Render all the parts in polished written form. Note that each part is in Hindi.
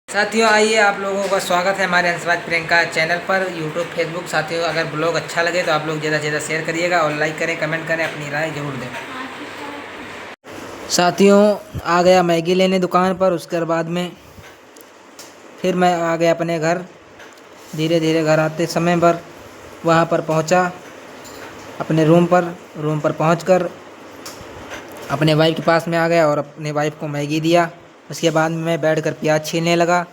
साथियों आइए आप लोगों का स्वागत है हमारे हंसराज प्रियंका चैनल पर यूट्यूब फेसबुक। साथियों अगर ब्लॉग अच्छा लगे तो आप लोग ज़्यादा से ज़्यादा शेयर करिएगा और लाइक करें, कमेंट करें, अपनी राय ज़रूर दें। साथियों आ गया मैगी लेने दुकान पर। उसके बाद में फिर मैं आ गया अपने घर। धीरे धीरे घर आते समय पर वहाँ पर पहुँचा अपने रूम पर पहुँचकर अपने वाइफ के पास में आ गया और अपने वाइफ को मैगी दिया। उसके बाद में मैं बैठकर प्याज छीलने लगा।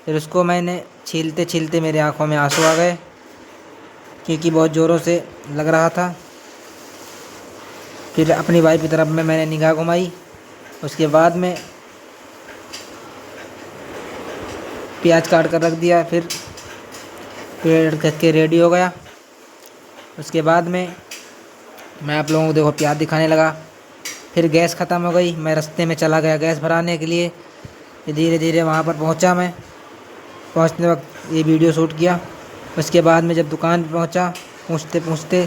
फिर उसको मैंने छीलते छीलते मेरे आंखों में आंसू आ गए क्योंकि बहुत ज़ोरों से लग रहा था। फिर अपनी वाइफ की तरफ में मैंने निगाह घुमाई। उसके बाद में प्याज काट कर रख दिया। फिर पेड़ कस के रेडी हो गया। उसके बाद में मैं आप लोगों को देखो प्याज दिखाने लगा। फिर गैस ख़त्म हो गई। मैं रास्ते में चला गया गैस भराने के लिए। फिर धीरे धीरे वहाँ पर पहुँचा। मैं पहुँचने वक्त ये वीडियो शूट किया। उसके बाद में जब दुकान पर पहुँचा पूछते पूछते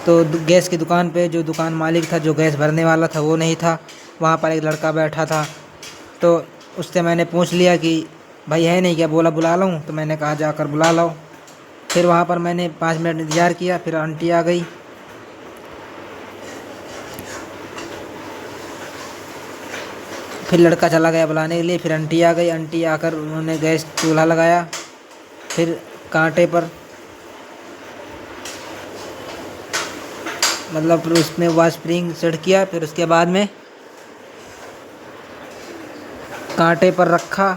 तो गैस की दुकान पे जो दुकान मालिक था, जो गैस भरने वाला था, वो नहीं था। वहाँ पर एक लड़का बैठा था। तो उससे मैंने पूछ लिया कि भाई है नहीं क्या? बोला बुला लाऊँ। तो मैंने कहा जाकर बुला लाओ। फिर वहाँ पर मैंने 5 मिनट इंतज़ार किया। फिर आंटी आ गई। फिर लड़का चला गया बुलाने के लिए। फिर आंटी आ गई। आंटी आकर उन्होंने गैस चूल्हा लगाया। फिर कांटे पर मतलब फिर उसमें वाश स्प्रिंग सेट किया। फिर उसके बाद में कांटे पर रखा।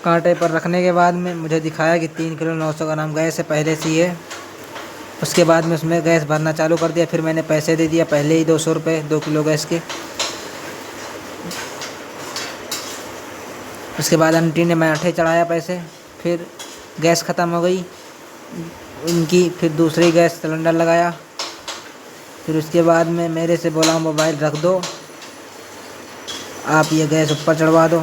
कांटे पर रखने के बाद में मुझे दिखाया कि 3 किलो 900 ग्राम गैस है पहले से ही है। उसके बाद में उसमें गैस भरना चालू कर दिया। फिर मैंने पैसे दे दिया पहले ही 200 रुपये 2 किलो गैस के। उसके बाद आंटी ने मैं आठे चढ़ाया पैसे। फिर गैस ख़त्म हो गई उनकी। फिर दूसरी गैस सिलेंडर लगाया। फिर उसके बाद में मेरे से बोला मोबाइल रख दो, आप ये गैस ऊपर चढ़वा दो।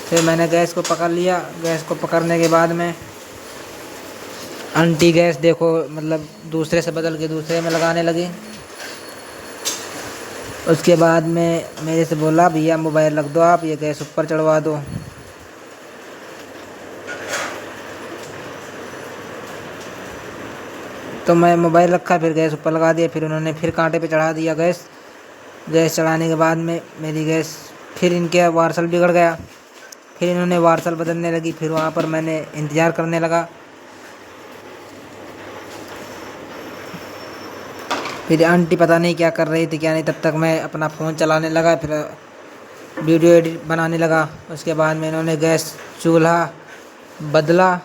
फिर मैंने गैस को पकड़ लिया। गैस को पकड़ने के बाद में आंटी गैस देखो मतलब दूसरे से बदल के दूसरे में लगाने लगी। उसके बाद में मेरे से बोला भैया मोबाइल रख दो, आप ये गैस ऊपर चढ़वा दो। तो मैं मोबाइल रखा, फिर गैस ऊपर लगा दिया। फिर उन्होंने फिर कांटे पे चढ़ा दिया गैस। गैस चढ़ाने के बाद में मेरी गैस फिर इनके वार्सल बिगड़ गया। फिर इन्होंने वार्सल बदलने लगी। फिर वहाँ पर मैंने इंतज़ार करने लगा। फिर आंटी पता नहीं क्या कर रही थी क्या नहीं, तब तक मैं अपना फ़ोन चलाने लगा। फिर वीडियो एडिट बनाने लगा। उसके बाद में इन्होंने गैस चूल्हा बदला।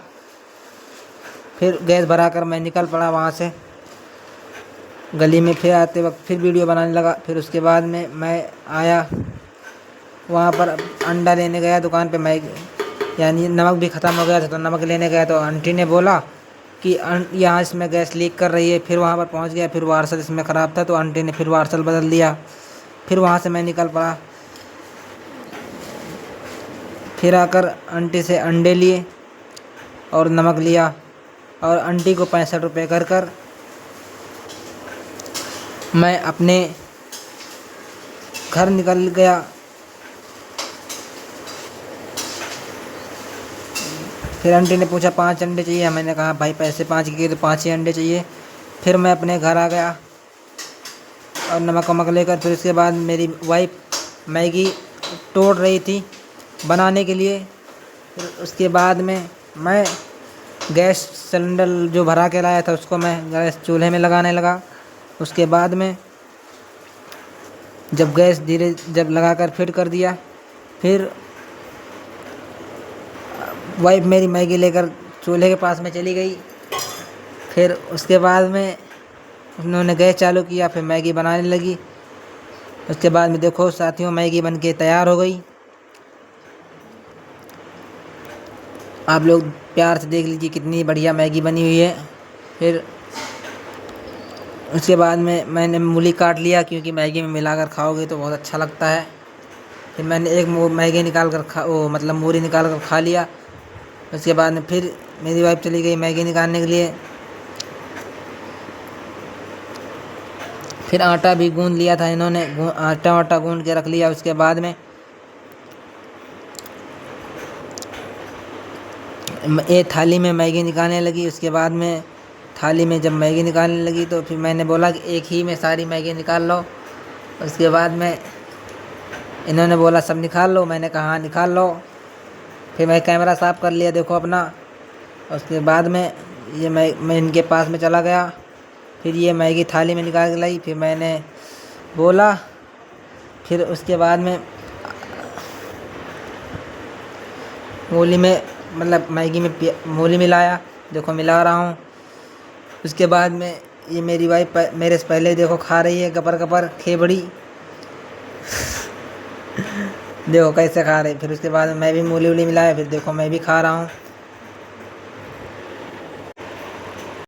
फिर गैस भरा कर मैं निकल पड़ा वहाँ से गली में। फिर आते वक्त फिर वीडियो बनाने लगा। फिर उसके बाद में मैं आया वहाँ पर अंडा लेने गया दुकान पे। मैं यानी नमक भी ख़त्म हो गया था तो नमक लेने गया तो आंटी ने बोला कि यहाँ इसमें गैस लीक कर रही है। फिर वहाँ पर पहुँच गया। फिर वार्सल इसमें ख़राब था तो आंटी ने फिर वार्सल बदल दिया। फिर वहाँ से मैं निकल पड़ा। फिर आकर आंटी से अंडे लिए और नमक लिया और आंटी को 65 रुपये कर मैं अपने घर निकल गया। फिर आंटी ने पूछा 5 अंडे चाहिए? मैंने कहा भाई पैसे 5 के तो 5 ही अंडे चाहिए। फिर मैं अपने घर आ गया और नमक वमक लेकर। फिर उसके बाद मेरी वाइफ मैगी तोड़ रही थी बनाने के लिए। फिर उसके बाद में मैं गैस सिलेंडर जो भरा के लाया था उसको मैं गैस चूल्हे में लगाने लगा। उसके बाद में जब गैस जब लगाकर फिट कर दिया, फिर वाइफ मेरी मैगी लेकर चूल्हे के पास में चली गई। फिर उसके बाद में उन्होंने गैस चालू किया। फिर मैगी बनाने लगी। उसके बाद में देखो साथियों मैगी बनके तैयार हो गई। आप लोग प्यार से देख लीजिए कितनी बढ़िया मैगी बनी हुई है। फिर उसके बाद में मैंने मूली काट लिया क्योंकि मैगी में मिलाकर खाओगे तो बहुत अच्छा लगता है। फिर मैंने एक मैगी निकाल कर मतलब मूली निकाल कर खा लिया। उसके बाद में फिर मेरी वाइफ चली गई मैगी निकालने के लिए। फिर आटा भी गूंद लिया था इन्होंने, आटा वाटा गूंद के रख लिया। उसके बाद में ये थाली में मैगी निकालने लगी। उसके बाद में थाली में जब मैगी निकालने लगी तो फिर मैंने बोला कि एक ही में सारी मैगी निकाल लो। उसके बाद में इन्होंने बोला सब निकाल लो, मैंने कहा हाँ निकाल लो। फिर मैं कैमरा साफ़ कर लिया देखो अपना। उसके बाद में ये मैं इनके पास में चला गया। फिर ये मैगी थाली में निकाल के लाई। फिर मैंने बोला, फिर उसके बाद में मूली में मतलब मैगी में मूली मिलाया, देखो मिला रहा हूँ। उसके बाद में ये मेरी वाइफ मेरे से पहले देखो खा रही है गपर गपर खेबड़ी देखो कैसे खा रही। फिर उसके बाद में मैं भी मूली वूली मिलाया, फिर देखो मैं भी खा रहा हूँ।